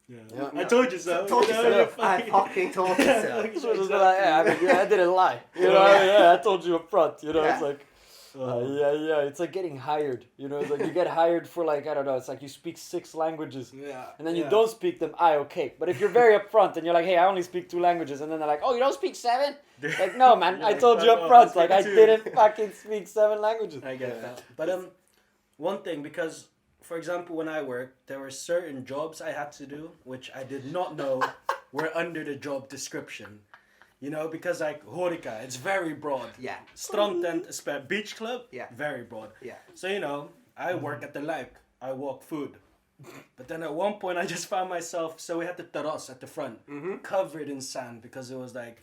yeah. I told you so. Told you so. I fucking told you so. So just like, I didn't lie. I told you up front. It's like, it's like getting hired. It's like you get hired for like, I don't know, it's like you speak 6 languages. Yeah. And then you don't speak them, okay. But if you're very upfront and you're like, hey, I only speak 2 languages, and then they're like, oh, you don't speak 7? Like, no, man, I told you up front, like, I didn't fucking speak 7 languages. I get that. But one thing, because for example, when I worked, there were certain jobs I had to do which I did not know were under the job description. Because like horeca, it's very broad. Yeah. Strandtent, beach club, very broad. Yeah. So I work at the lake, I walk food. But then at one point I just found myself, so we had the terras at the front, covered in sand because it was like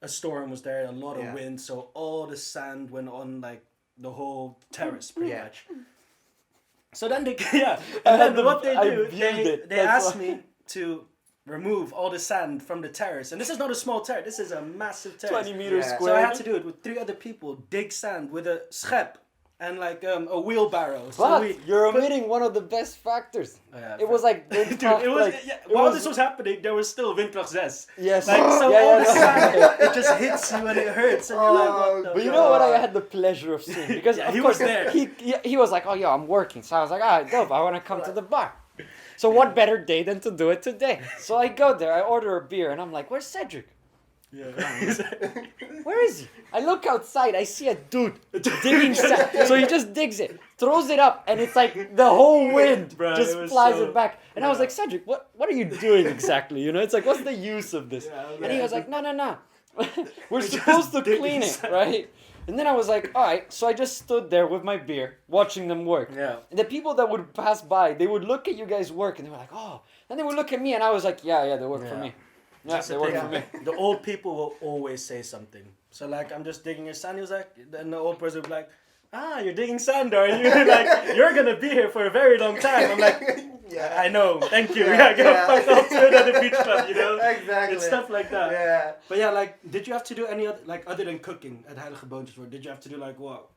a storm was there, a lot of wind, so all the sand went on like the whole terrace pretty much. So then and then what they do, they asked me to remove all the sand from the terrace. And this is not a small terrace, this is a massive terrace. 20 meters square. So I had to do it with 3 other people, dig sand with a schep and like a wheelbarrow. But you're omitting one of the best factors. It was like... Dude, while this was happening, there was still windkracht 6. Yes. Like, so all the sand, it just hits you and it hurts. And you're like, what the But you know what I had the pleasure of seeing? Because of he course, was there. He was like, oh, yo, I'm working. So I was like, dope, I want to come to the bar. So what better day than to do it today? So I go there, I order a beer, and I'm like, where's Cedric? Yeah. Where is he? I look outside, I see a dude digging sand. So he just digs it, throws it up, and it's like the whole wind just flies it back. And I was like, Cedric, what are you doing exactly? It's like, what's the use of this? And he was like, no. We're supposed to clean it, right? And then I was like, all right. So I just stood there with my beer, watching them work. Yeah. And the people that would pass by, they would look at you guys work, and they were like, oh. And they would look at me, and I was like, yeah, they work for me. Yeah, they work for me. The old people will always say something. So like, I'm just digging a sand. He was like, then the old person would be like, you're digging sand, are you? Like, you're gonna be here for a very long time. I'm like, I know, thank you. Go fuck off to another beach club, Exactly. It's stuff like that. Yeah. But like, did you have to do any other, like, other than cooking at Heilige Boontjes? Did you have to do like what?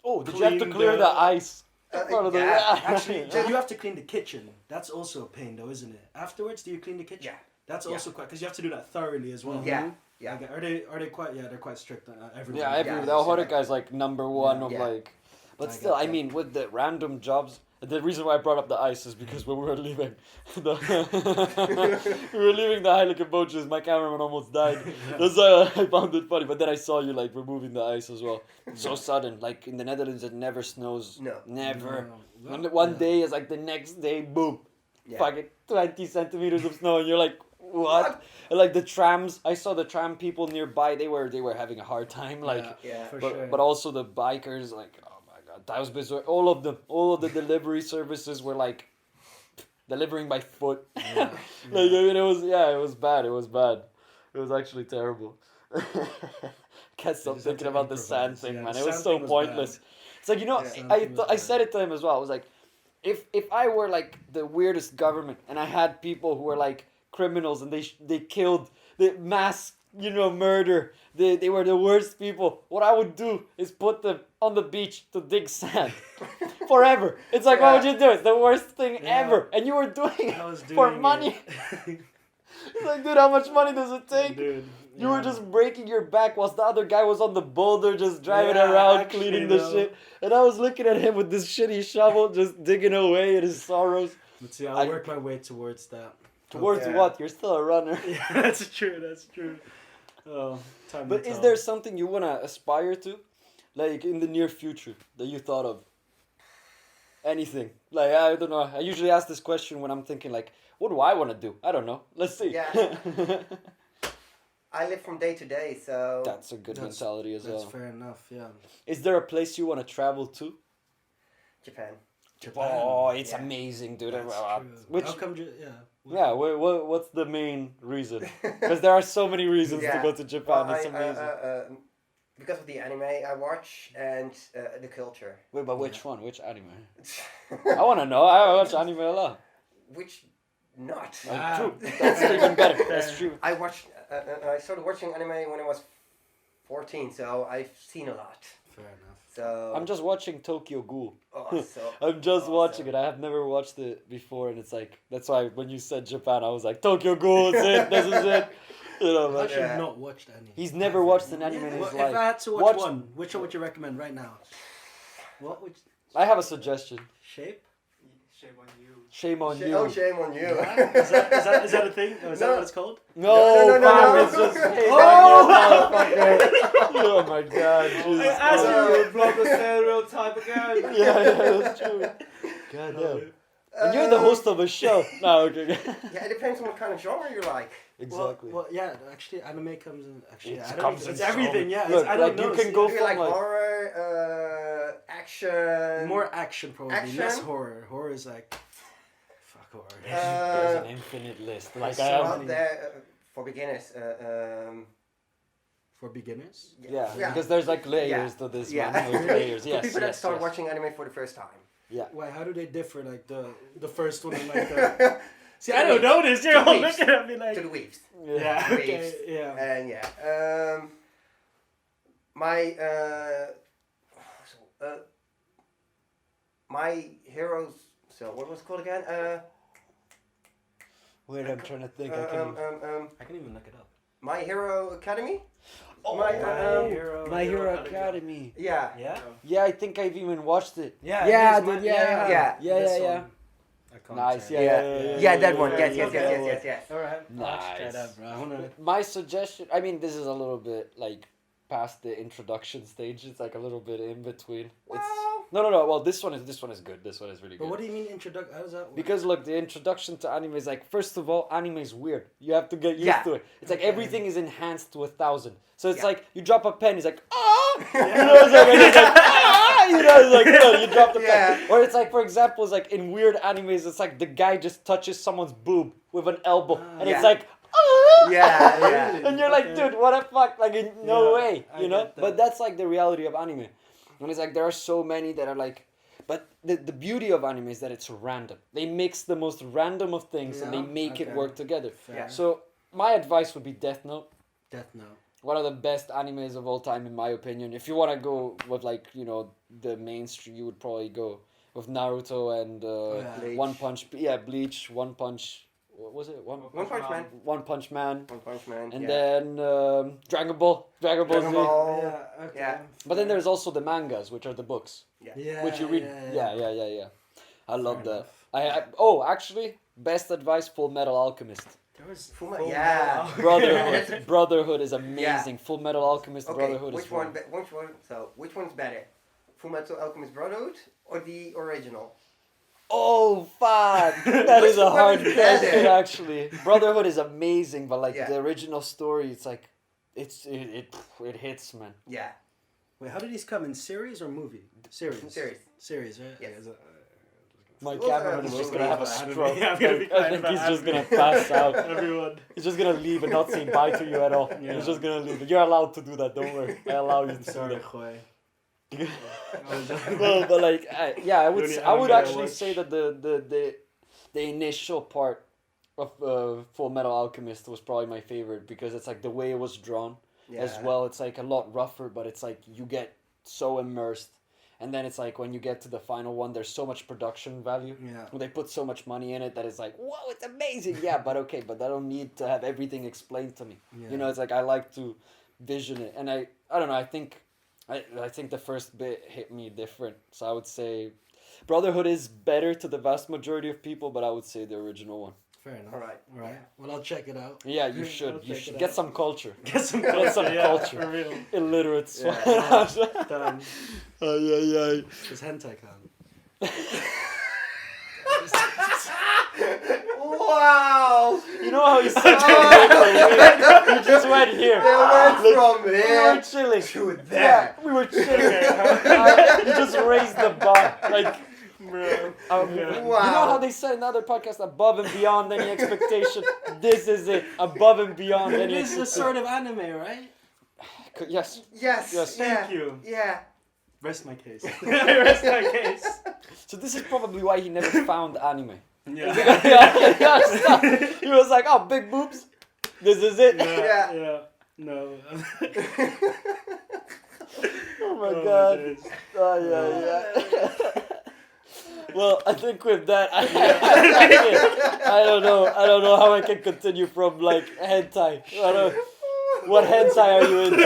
Oh, did you have to clear the ice? Actually, you have to clean the kitchen. That's also a pain, though, isn't it? Afterwards, do you clean the kitchen? Yeah. That's also quite, because you have to do that thoroughly as well. Yeah. Yeah. Okay. Are they quite? Yeah, they're quite strict. Everyone. Yeah, the horeca is like number one of like. But still, I mean, with the random jobs, The reason why I brought up the ice is because when we were leaving the Heilige Boontjes, my cameraman almost died. That's why I found it funny. But then I saw you like removing the ice as well. So sudden. Like in the Netherlands, it never snows. No. Never. No. And one day is like the next day, boom, fucking 20 centimeters of snow, and you're like, what? And like the trams, I saw the tram people nearby. They were having a hard time. Like, Yeah. For but sure. but also the bikers, like, oh my god, that was bizarre. All of the delivery services were like delivering by foot. Yeah. Like I mean, it was bad. It was actually terrible. Can't stop just have thinking to about the sand improvise. thing, Yeah, man. the It was sand so thing was pointless. It's like, you know, Yeah. Sand thing was I said bad. it to him as well. I was like, if I were like the weirdest government and I had people who were like criminals and they killed the mass, you know, murder, they were the worst people, what I would do is put them on the beach to dig sand forever. It's like, why would you do it? It's the worst thing Yeah. ever, and you were doing I was it doing for it. money. It's like, dude, how much money does it take? Dude, You were just breaking your back whilst the other guy was on the boulder just driving Yeah, around actually, cleaning the though. shit. And I was looking at him with this shitty shovel just digging away at his sorrows. But see, I'll I- work my way towards that. Towards Yeah. what? You're still a runner. Yeah, that's true. Oh, time But will is tell. there something you want to aspire to? Like in the near future that you thought of? Anything. Like, I don't know. I usually ask this question when I'm thinking like, what do I want to do? I don't know. Let's see. Yeah. I live from day to day, so That's a good That's- mentality as That's well. fair enough, yeah. Is there a place you want to travel to? Japan. Oh, it's Yeah. amazing, dude. That's Wow. true. Which, How come, yeah. yeah, what's the main reason? Because there are so many reasons to Yeah. go to Japan. Well, It's amazing. Because of the anime I watch and the culture. Wait, but which one? Which anime? I want to know. I watch anime a lot. Which not. Ah. True. That's even better. That's true. I watched. I started watching anime when I was 14, so I've seen a lot. Fair enough. So I'm just watching Tokyo Ghoul. Oh, so I'm just awesome. watching it. I have never watched it before, and it's like that's why when you said Japan, I was like Tokyo Ghoul. It's it. This is it. You know, I've man. actually Yeah. not watched any. He's never watched an anime in Well, his if life. I had to watch, Watch- one, which one would you recommend right now? What would I have a suggestion. Shape? Shame on you. Shame on you. Oh, shame on you. Is that a thing? Or is that No. what it's called? No, No, no, fam, no. it's just shame Oh! on you, motherfucker. Oh my god, Jesus asked Christ. you. You block the stereotype again. Yeah, that's true. God damn. And you're the host of a show. No, okay. Yeah, it depends on what kind of genre you like. Exactly. Well, yeah, actually, anime comes in. Actually, It I don't comes know, in it's so everything, many- yeah. Look, I don't like, you know. can go Do you from like like horror, action? More action, probably. Action? Less horror. Horror is like. Fuck horror. there's an infinite list. Like I so have. Well, many. there, for beginners. For beginners? Yeah, because there's like layers to this Yeah. man. There's layers. For Yes, people that yes, start yes. watching anime for the first time. Why, how do they differ? Like the first one and like the. See, I To don't the know this. You're To all the looking at me To like. the weaves. Yeah, Waves. okay, yeah. And yeah. My my heroes. So what was it called again? Wait, I'm trying to think. I can. I can even look it up. My Hero Academy. Oh, My, My Hero Academy. Yeah. Yeah? Yeah, I think I've even watched it. Yeah, Yeah, it is dude, my- yeah. Yeah. Yeah, This yeah, yeah. one. I can't Nice, tell. Yeah, that one. Yes, yes, okay. yes, yes, yes, yes. Alright, I'll try Nice. that, bro. I wanna. My suggestion. I mean, this is a little bit like past the introduction stage. It's like a little bit in between. It's Well, no. Well, this one is good. This one is really But good. what do you mean introduction? How does that work? Because look, the introduction to anime is like, first of all, anime is weird. You have to get used Yeah. to it. It's like Okay. everything is enhanced to 1,000. So it's Yeah. like you drop a pen, it's like you know, it's like, and it's like you know, it's like you drop the pen. Yeah. Or it's like, for example, it's like in weird animes, it's like the guy just touches someone's boob with an elbow, and Yeah. it's like Yeah, yeah. and you're like, Okay. dude, what the fuck? Like, in no Yeah, way, I you know? get that. But that's like the reality of anime. And it's like, there are so many that are like, but the beauty of anime is that it's random. They mix the most random of things and they Yeah, make it okay. work together. Fair. Yeah. So, my advice would be Death Note. Death Note. One of the best animes of all time, in my opinion. If you want to go with, like, you know, the mainstream, you would probably go with Naruto and yeah. Bleach. One Punch. Yeah, Bleach, One Punch. What was it? One Punch Man. One Punch Man. One Punch Man. And yeah. then Dragon Ball. Dragon Ball Z. Dragon Ball. Yeah, okay. Yeah. But then there's also the mangas, which are the books, Yeah, which you read. yeah. Yeah. I love Fair that. enough. Actually, best advice: Full Metal Alchemist. There was Yeah. Brotherhood. Brotherhood is amazing. Full Metal Alchemist Okay, Brotherhood which is one? Which one's better? Full Metal Alchemist Brotherhood or the original? Oh fuck! That is a Which one hard is question better? actually. Brotherhood is amazing, but like Yeah. the original story, it's like, it hits, man. Yeah. Wait, how did these come in series or movie? Series. Series. Right? Yes. Okay, My Well, cameraman is just gonna have a I don't know. stroke. Yeah, I'm gonna be I crying think about he's just anime. gonna pass out. Everyone. He's just gonna leave and not say bye to you at all. Yeah. He's just gonna leave. You're allowed to do that. Don't worry. I allow you to I'm do sorry, that. Khoi. Well, but like, I would, The only I would anime I actually watch. say that the initial part of Full Metal Alchemist was probably my favorite because it's like the way it was drawn as well. It's like a lot rougher, but it's like you get so immersed, and then it's like when you get to the final one, there's so much production value. Yeah. They put so much money in it that it's like, whoa, it's amazing. Yeah, but okay, but I don't need to have everything explained to me. Yeah. You know, it's like I like to vision it, and I don't know. I think the first bit hit me different, so I would say Brotherhood is better to the vast majority of people, but I would say the original one. Fair enough. All right. Right. Well, I'll check it out. Yeah, you I'll should. You check should it get out. some culture. Get some Get some yeah, culture. for real. Illiterate swine. Done. It's hentai con. Wow! You know how he said that? You just went here. They went from We were here chilling. to Yeah, there. we were chilling. You just raised the bar. Like, Bro. you know Wow. how they said in other podcasts, above and beyond any expectation. This is it. Above and beyond any This is a expectation. sort of anime, right? Yes. Yes. Yes. Yeah. Thank you. Yeah. Rest my case. Rest my case. So this is probably why he never found anime. Yeah. He was like, oh, big boobs. This is it. Yeah. Yeah. No. Oh my god. days. Oh, yeah. Well, I think with that, I don't know how I can continue from like hentai. I don't. What hentai are you into?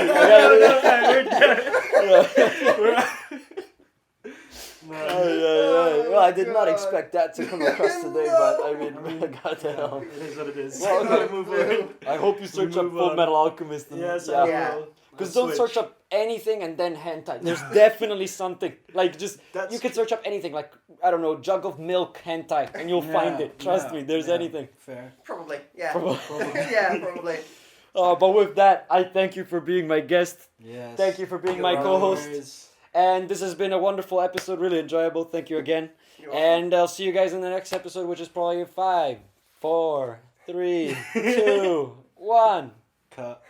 Well, I did not expect that to come across today, but I mean, God the hell. It is what it is. Well, okay. Move on. I hope you search up move Full on. Metal Alchemist. And, Yes, yeah. I Yeah. will. Because I'll don't switch. search up anything and then hentai. There's definitely something. Like, just, That's you can search up anything. Like, I don't know, jug of milk hentai, and you'll find it. Trust me, there's anything. Fair. Probably. Yeah. Probably. Yeah. Probably. But with that, I thank you for being my guest. Yes. Thank you for being my You're co-host. Worries. And this has been a wonderful episode, really enjoyable. Thank you again. You're welcome. And I'll see you guys in the next episode, which is probably in 5, 4, 3, 2, 1. Cut.